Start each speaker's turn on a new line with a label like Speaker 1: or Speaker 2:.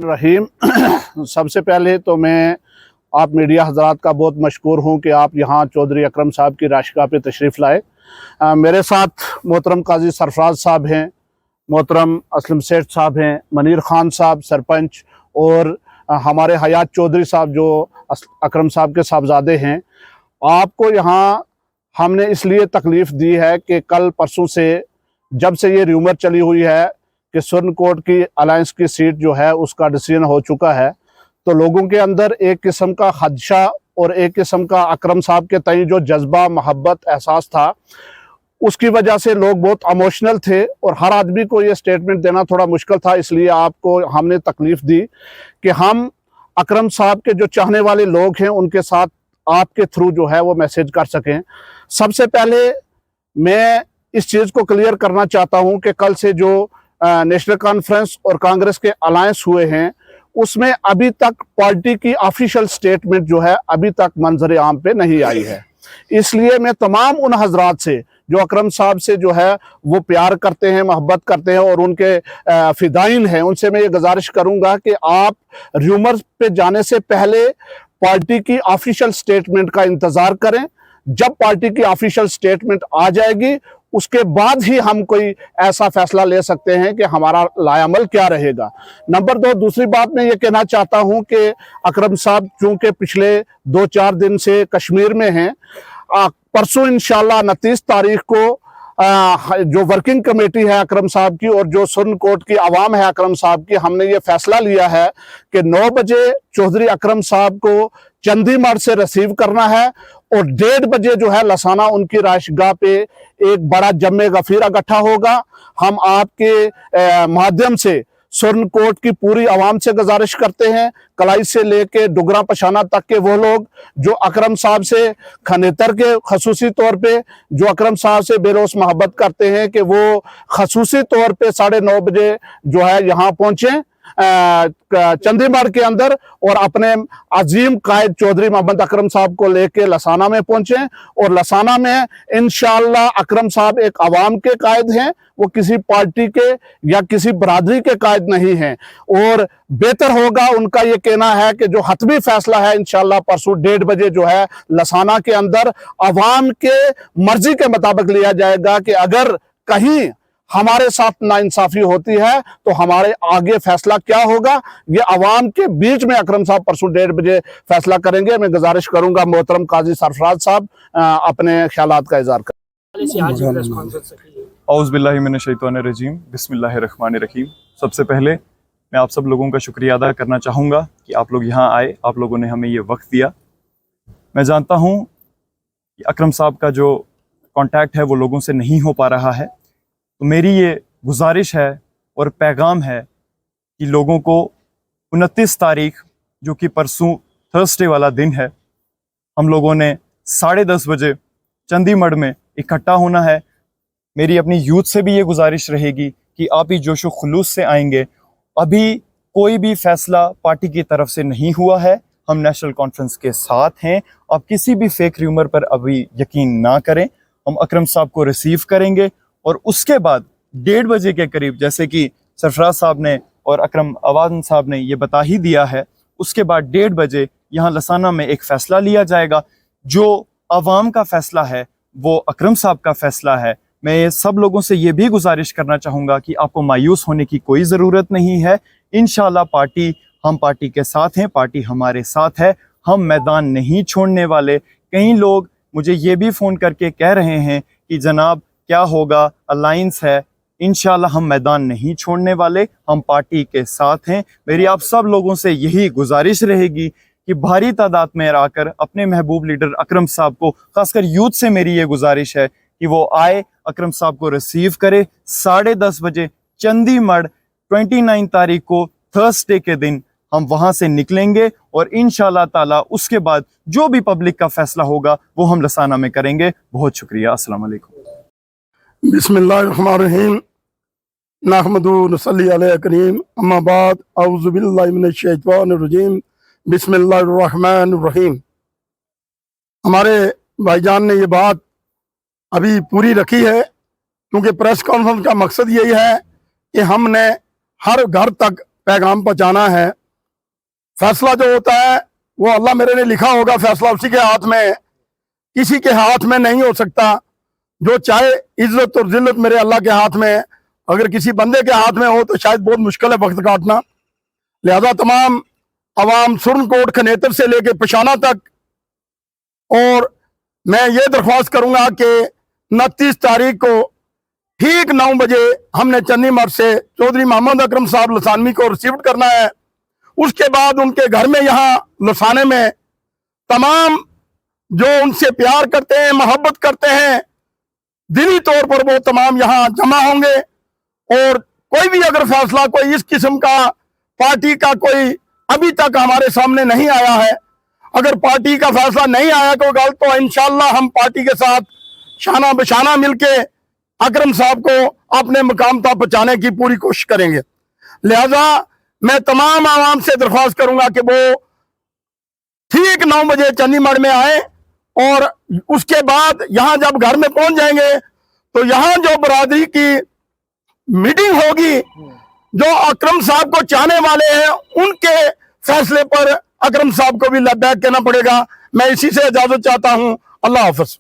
Speaker 1: रहीम। सबसे पहले तो मैं आप मीडिया हजरात का बहुत मशकूर हूँ कि आप यहाँ चौधरी अकरम साहब की राशगा पे तशरीफ़ लाए। मेरे साथ मोहतरम काजी सरफराज साहब हैं, मोहतरम असलम सेठ साहब हैं, मनीर ख़ान साहब सरपंच, और हमारे हयात चौधरी साहब जो अकरम साहब के साहबजादे हैं। आपको यहाँ हमने इसलिए तकलीफ़ दी है कि कल परसों से जब से ये र्यूमर चली हुई है कि सुप्रीम कोर्ट की अलायंस की सीट जो है उसका डिसीजन हो चुका है, तो लोगों के अंदर एक किस्म का खदशा और एक किस्म का अकरम साहब के तई जो जज्बा मोहब्बत एहसास था, उसकी वजह से लोग बहुत इमोशनल थे और हर आदमी को ये स्टेटमेंट देना थोड़ा मुश्किल था। इसलिए आपको हमने तकलीफ़ दी कि हम अकरम साहब के जो चाहने वाले लोग हैं उनके साथ आपके थ्रू जो है वो मैसेज कर सकें। सबसे पहले मैं इस चीज़ को क्लियर करना चाहता हूँ कि कल से जो नेशनल कॉन्फ्रेंस और कांग्रेस के अलायंस हुए हैं उसमें अभी तक पार्टी की ऑफिशियल स्टेटमेंट जो है अभी तक मंजर आम पे नहीं आई है। इसलिए मैं तमाम उन हजरात से जो अकरम साहब से जो है वो प्यार करते हैं, मोहब्बत करते हैं और उनके फिदाइन हैं, उनसे मैं ये गुजारिश करूंगा कि आप र्यूमर्स पे जाने से पहले पार्टी की ऑफिशियल स्टेटमेंट का इंतज़ार करें। जब पार्टी की ऑफिशियल स्टेटमेंट आ जाएगी उसके बाद ही हम कोई ऐसा फैसला ले सकते हैं कि हमारा लायामल क्या रहेगा। नंबर 2, दूसरी बात मैं ये कहना चाहता हूं कि अकरम साहब चूंकि पिछले 2-4 दिन से कश्मीर में हैं, परसों इंशाल्लाह 29 तारीख को जो वर्किंग कमेटी है अकरम साहब की और जो सुप्रीम कोर्ट की आवाम है अकरम साहब की, हमने ये फैसला लिया है कि 9 बजे चौधरी अकरम साहब को चंडीगढ़ से रिसीव करना है और 1:30 बजे जो है लसाना उनकी राशगाह पे एक बड़ा जम्मे गफीर इकट्ठा होगा। हम आपके माध्यम से सुप्रीम कोर्ट की पूरी आवाम से गुजारिश करते हैं, कलाई से लेके डुगरा पशाना तक के वो लोग जो अकरम साहब से खनेतर के खसूसी तौर पे जो अकरम साहब से बेरोस मोहब्बत करते हैं कि वो खसूसी तौर पे 9:30 बजे जो है यहाँ पहुंचे चंडीगढ़ के अंदर और अपने अजीम कायद चौधरी मोहम्मद अकरम साहब को लेके लसाना में पहुंचे। और लसाना में इंशाअल्लाह अकरम साहब एक आवाम के कायद हैं, वो किसी पार्टी के या किसी बरादरी के कायद नहीं हैं। और बेहतर होगा, उनका ये कहना है कि जो हतमी फैसला है इंशाअल्लाह परसों 1:30 बजे जो है लसाना के अंदर आवाम के मर्जी के मुताबिक लिया जाएगा कि अगर कहीं हमारे साथ नाइंसाफी होती है तो हमारे आगे फैसला क्या होगा, ये आवाम के बीच में अकरम साहब परसों 1:30 बजे फैसला करेंगे। मैं गुजारिश करूंगा मोहतरम काजी सरफराज साहब अपने ख्यालात का इजहार करें।
Speaker 2: औज़ बिल्लाहि मिनश शैतानिर रजीम, बिस्मिल्लाहिर रहमानिर रहीम। सबसे पहले मैं आप सब लोगों का शुक्रिया अदा करना चाहूँगा कि आप लोग यहाँ आए, आप लोगों ने हमें ये वक्त दिया। मैं जानता हूँ कि अकरम साहब का जो कांटेक्ट है वो लोगों से नहीं हो पा रहा है, तो मेरी ये गुजारिश है और पैगाम है कि लोगों को 29 तारीख जो कि परसों थर्सडे वाला दिन है, हम लोगों ने 10:30 बजे चंडीगढ़ में इकट्ठा होना है। मेरी अपनी यूथ से भी ये गुजारिश रहेगी कि आप ही जोशो खुलूस से आएंगे। अभी कोई भी फैसला पार्टी की तरफ से नहीं हुआ है, हम नेशनल कॉन्फ्रेंस के साथ हैं। आप किसी भी फेक र्यूमर पर अभी यकीन ना करें। हम अकरम साहब को रिसीव करेंगे और उसके बाद 1:30 बजे के करीब, जैसे कि सरफराज साहब ने और अकरम अवान साहब ने ये बता ही दिया है, उसके बाद 1:30 बजे यहाँ लसाना में एक फ़ैसला लिया जाएगा। जो आवाम का फ़ैसला है वो अकरम साहब का फ़ैसला है। मैं ये सब लोगों से ये भी गुजारिश करना चाहूँगा कि आपको मायूस होने की कोई ज़रूरत नहीं है। इंशाल्लाह हम पार्टी के साथ हैं, पार्टी हमारे साथ है, हम मैदान नहीं छोड़ने वाले। कई लोग मुझे ये भी फ़ोन करके कह रहे हैं कि जनाब क्या होगा, अलायंस है। इंशाल्लाह हम मैदान नहीं छोड़ने वाले, हम पार्टी के साथ हैं। मेरी आप सब लोगों से यही गुजारिश रहेगी कि भारी तादाद में आकर अपने महबूब लीडर अकरम साहब को, खासकर यूथ से मेरी ये गुजारिश है कि वो आए, अकरम साहब को रिसीव करे। 10:30 बजे चंडीगढ़ 29 तारीख को थर्सडे के दिन हम वहां से निकलेंगे और इंशाल्लाह ताला उसके बाद जो भी पब्लिक का फैसला होगा वो हम लसाना में करेंगे। बहुत शुक्रिया। अस्सलाम वालेकुम।
Speaker 3: बिस्मिल्लाहिर्रहमानिर्रहीम, नहमदु व नसल्ली अला करीम, अम्मा बाद, औज़ु बिल्लाहि मिनश शैतानिर रजीम, बिस्मिल्लाहिर्रहमानिर्रहीम। हमारे भाईजान ने ये बात अभी पूरी रखी है, क्योंकि प्रेस कॉन्फ्रेंस का मकसद यही है कि हमने हर घर तक पैगाम पहुंचाना है। फैसला जो होता है वो अल्लाह मेरे ने लिखा होगा, फैसला उसी के हाथ में है, किसी के हाथ में नहीं हो सकता। जो चाहे इज्जत और जिल्लत मेरे अल्लाह के हाथ में है। अगर किसी बंदे के हाथ में हो तो शायद बहुत मुश्किल है वक्त काटना। लिहाजा तमाम अवाम सुरनकोट खनेतर से लेके पशाना तक, और मैं ये दरख्वास्त करूंगा कि 29 तारीख को ठीक 9 बजे हमने चन्नी मठ से चौधरी मोहम्मद अकरम साहब लसानवी को रिसीव करना है। उसके बाद उनके घर में यहाँ लसाने में तमाम जो उनसे प्यार करते हैं, मोहब्बत करते हैं, दिली तौर पर वो तमाम यहाँ जमा होंगे। और कोई भी अगर फैसला कोई इस किस्म का पार्टी का कोई अभी तक हमारे सामने नहीं आया है, अगर पार्टी का फैसला नहीं आया कोई गल, तो इंशाअल्लाह हम पार्टी के साथ शाना बशाना मिलके अकरम साहब को अपने मुकाम तक पहुंचाने की पूरी कोशिश करेंगे। लिहाजा मैं तमाम आवाम से दरख्वास्त करूंगा कि वो ठीक 9 बजे चन्नी मठ में आए, और उसके बाद यहां जब घर में पहुंच जाएंगे तो यहां जो बरादरी की मीटिंग होगी, जो अकरम साहब को चाहने वाले हैं उनके फैसले पर अकरम साहब को भी लब्बैक कहना पड़ेगा। मैं इसी से इजाजत चाहता हूं। अल्लाह हाफ़िज़।